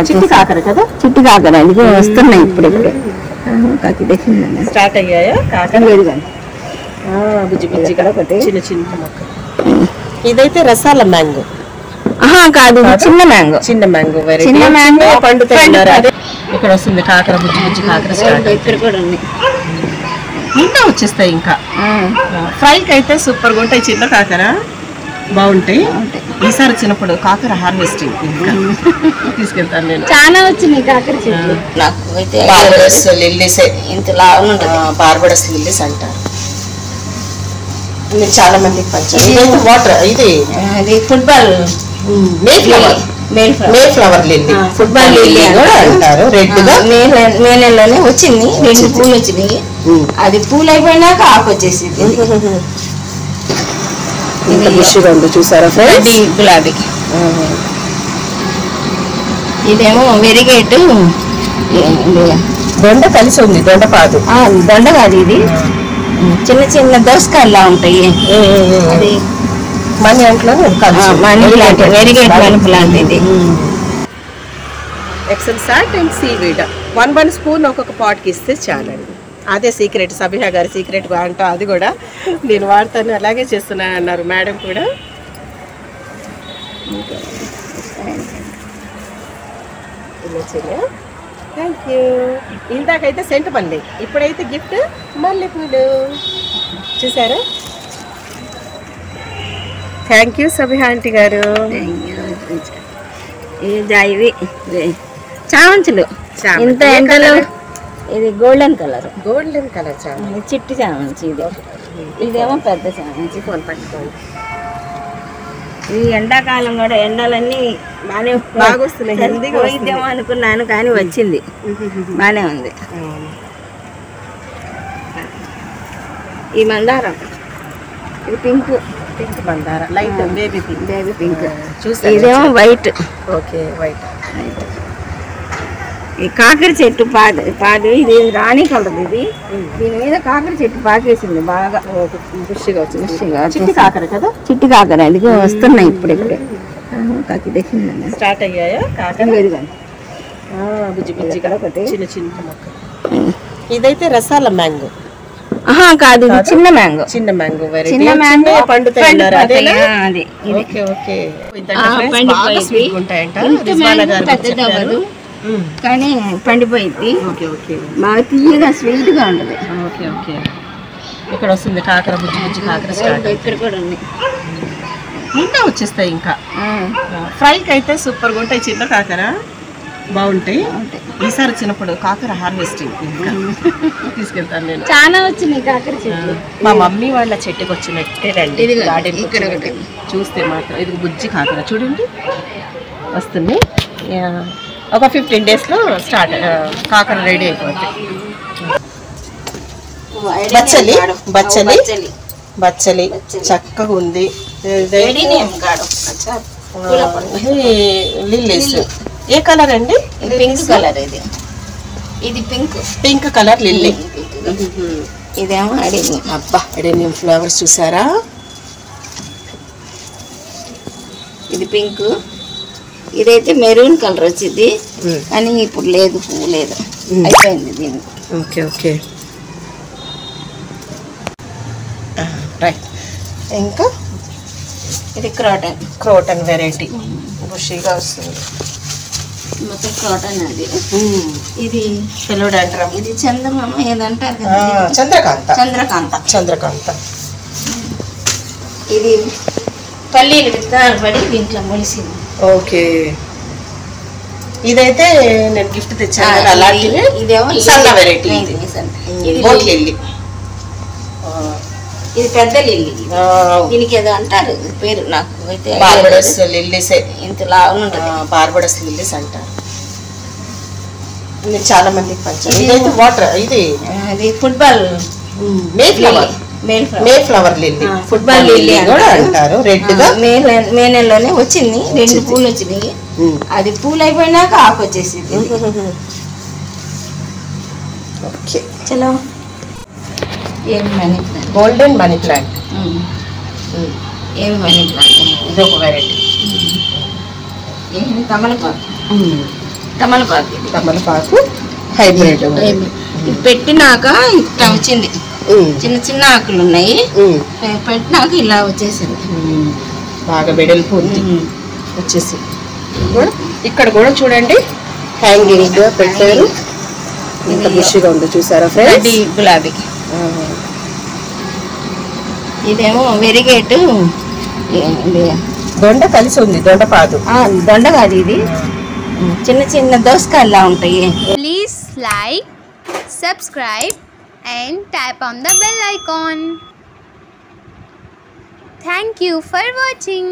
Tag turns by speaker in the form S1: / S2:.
S1: చిట్టి కాకర కదా, చిట్టి కాకర అది వస్తున్నాయి ఇప్పుడే స్టార్ట్ అయ్యాయా కాకర బుజ్జి బుజ్జిగా చిన్న చిన్న మొక్క. ఇదైతే రసాల మ్యాంగో కాదు, చిన్న మ్యాంగో, చిన్న మ్యాంగో వెరైటీ, చిన్న మ్యాంగో పండుతున్నారు. అదే ఇక్కడ వస్తుంది కాకర, బుజ్జి బుజ్జి కాకర ఇక్కడ కూడా ఉంది. ఇంకా వచ్చేస్తాయి. ఇంకా ఫ్రైకి అయితే సూపర్గా ఉంటాయి. చిన్న కాకర బాగుంటాయి. ఈసారి వచ్చినప్పుడు కాకర హార్వెస్టింగ్ తీసుకెళ్తాను నేను. చాలా వచ్చినాయి కాకర చెట్లు. బార్బడస్ లిల్లీస్ ఇంతలా ఉంటుంది. బార్బడస్ లిల్లీస్ అంటారు. చాలా మందికి పంచారు. వాటర్ ఇది ఫుట్బాల్ మే ఫ్లవర్ లిల్లీ, ఫుట్బాల్ లిల్లీ కూడా అంటారు. రెడ్ గా మే నెలలోనే వచ్చింది. 2 పూలు వచ్చినాయి. అది పూలు అయిపోయినాక ఆకు వచ్చేసింది. చూసారా ఫ్రెండ్స్, గులాబీ. ఇదేమో వెరిగేట్ దొండ కలిసి ఉంది. దొండ కాదు, దొండ కాదు, ఇది చిన్న చిన్న దోసకాయలా ఉంటాయి. అది మనీ అంట్లో money plant, variegated money plant. ఇది excel salt and seaweed 1 spoon ఒక్కొక్క పాట్కి ఇస్తే చాలండి. అదే సీక్రెట్, సబిహా గారి సీక్రెట్ అంట. అది కూడా నేను వాడతాను, అలాగే చేస్తున్నాను అన్నారు మేడం కూడా. Thank you. ఇందాకైతే సెంటు మల్లె, ఇప్పుడైతే గిఫ్ట్ మల్లెపూలు. చూసారా? థ్యాంక్ యూ సబిహా ఆంటీ గారు. ఇవి చామంతులు ఇంత ఎండలో. ఇది గోల్డెన్ కలర్, గోల్డెన్ కలర్ చామంతి, చిట్టి చామంతి. ఇది ఇదేమో పెద్ద చామంతి. ఫోన్ పట్టుకోండి. ఈ ఎండాకాలం కూడా ఎండలన్నీ బాగా వస్తున్నాయి. పోయిద్దేమో అనుకున్నాను కానీ వచ్చింది, బాగానే ఉంది. ఈ మందారం, ఇది పింక్, పింక్ మందార, light baby pink, baby pink. ఇదేమో వైట్. Okay, white. ఈ కాకర చెట్టు పాదు ఇది రాణి కలర్. ఇది దీని మీద కాకర చెట్టు పాకేసింది బాగా, బుషిగా వచ్చింది. చిట్టి కాకర కదా, చిట్టి కాకర అది వస్తున్నాయి ఇప్పుడే. స్టార్ట్ అయ్యాయా కాకర బుజ్జి బుజ్జిగా చిన్న చిన్న మొక్క. ఇదైతే రసాల మ్యాంగో కాదు, చిన్న మ్యాంగో, చిన్న మ్యాంగో వెరైటీ, చిన్న మ్యాంగో పండుతున్నారు. Okay okay. పెద్దదవ్వదు కానీ పండిపోయింది. బాగా తీయగా స్వీట్ గా ఉంటది. Okay okay. ఇక్కడ వస్తుంది కాకర, బుజ్జి బుజ్జి కాకర ఇక్కడ కూడా ఉంది. ఇంకా వచ్చేస్తాయి. ఇంకా ఫ్రైకి అయితే సూపర్గా ఉంటాయి. చిన్న కాకర బాగుంటాయి. ఈసారి వచ్చినప్పుడు కాకర హార్వెస్టింగ్ తీసుకెళ్తాను నేను. చాలా వచ్చినాయి కాకర చెట్లు. మా మమ్మీ వాళ్ళ చెట్టుకి వచ్చినట్టే రండి గార్డెన్. ఇక్కడ చూస్తే మాత్రం ఇది బుజ్జి కాకర చూడండి వస్తుంది. ఒక 15 డేస్లో స్టార్ట్ కాకర రెడీ అయిపోతుంది. బచ్చలి బచ్చలి బచ్చలి చక్కగా ఉంది. లిల్లీస్ ఏ కలర్ అండి? Pink colour. ఇది పింక్, పింక్ కలర్ లిల్లీ. ఇదేమో అడేనియం. అబ్బా, అడేనియం ఫ్లవర్స్ చూసారా? ఇది పింక్. ఇదైతే మెరూన్ కలర్ వచ్చింది కానీ ఇప్పుడు లేదు, పువ్వు లేదు, అయిపోయింది దీన్ని. Okay okay. రైట్. ఇంకా ఇది క్రోటన్, క్రోటన్ వెరైటీ బుషీగా వస్తుంది మొత్తం క్రోటన్. అది ఇది ఫిలోడెండ్రమ్. ఇది చంద్రమామ ఏదంటారు కదా, చంద్రకాంత, చంద్రకాంత, చంద్రకాంత. ఇది పల్లీలు విత్తనాలు పడి దీంట్లో మొలిసింది. ఓకే. ఇదైతే నేను గిఫ్ట్ తెచ్చాను అలాంటివి. ఇదేమో సన్న వెరైటీ, ఇది బోట్ లిల్లీ. ఇది పెద్ద లిల్లీ. దీనికి ఏదో అంటారు పేరు, నాకు అయితే బార్బడస్ లిల్లీస్ ఇంతలా ఉంటుంది. బార్బడస్ లిల్లీస్ అంటారు. చాలా మందికి పంచారు. ఇదైతే వాటర్, ఇది ఫుట్బాల్ మే ఫ్లవర్, మే ఫ్లవర్ లిల్లీ, ఫుట్బాల్ లిల్లీ కూడా అంటారు. రెడ్ గా మే నెలలోనే వచ్చింది. 2 పూలు వచ్చినాయి. అది పూలు అయిపోయినాక ఆకు వచ్చేసింది. ఓకే చలో. ఏమి money plant, golden money plant. ఏమి మనీ ప్లాంట్, ఇది ఒక వెరైటీ. ఏమి తమలపాకు. తమలపాకు హైబ్రిడ్ పెట్టినాక ఇట్లా వచ్చింది. చిన్న చిన్న ఆకులు ఉన్నాయి, పెట్టినాక ఇలా వచ్చేసింది. బాగా వెడల్పుంది వచ్చేసి. ఇక్కడ కూడా చూడండి హ్యాంగింగ్ గా పెట్టారు. ఇంత బుషిగా ఉంది చూసారా ఫ్రెండ్స్. గులాబీ. ఇదేమో వెరిగేట్ దొండ కలిసి ఉంది. దొండపాదు, దొండ కాదు ఇది. చిన్న చిన్న దోసకాయలా ఉంటాయి.
S2: Please like, subscribe and tap on the bell icon. Thank you for watching.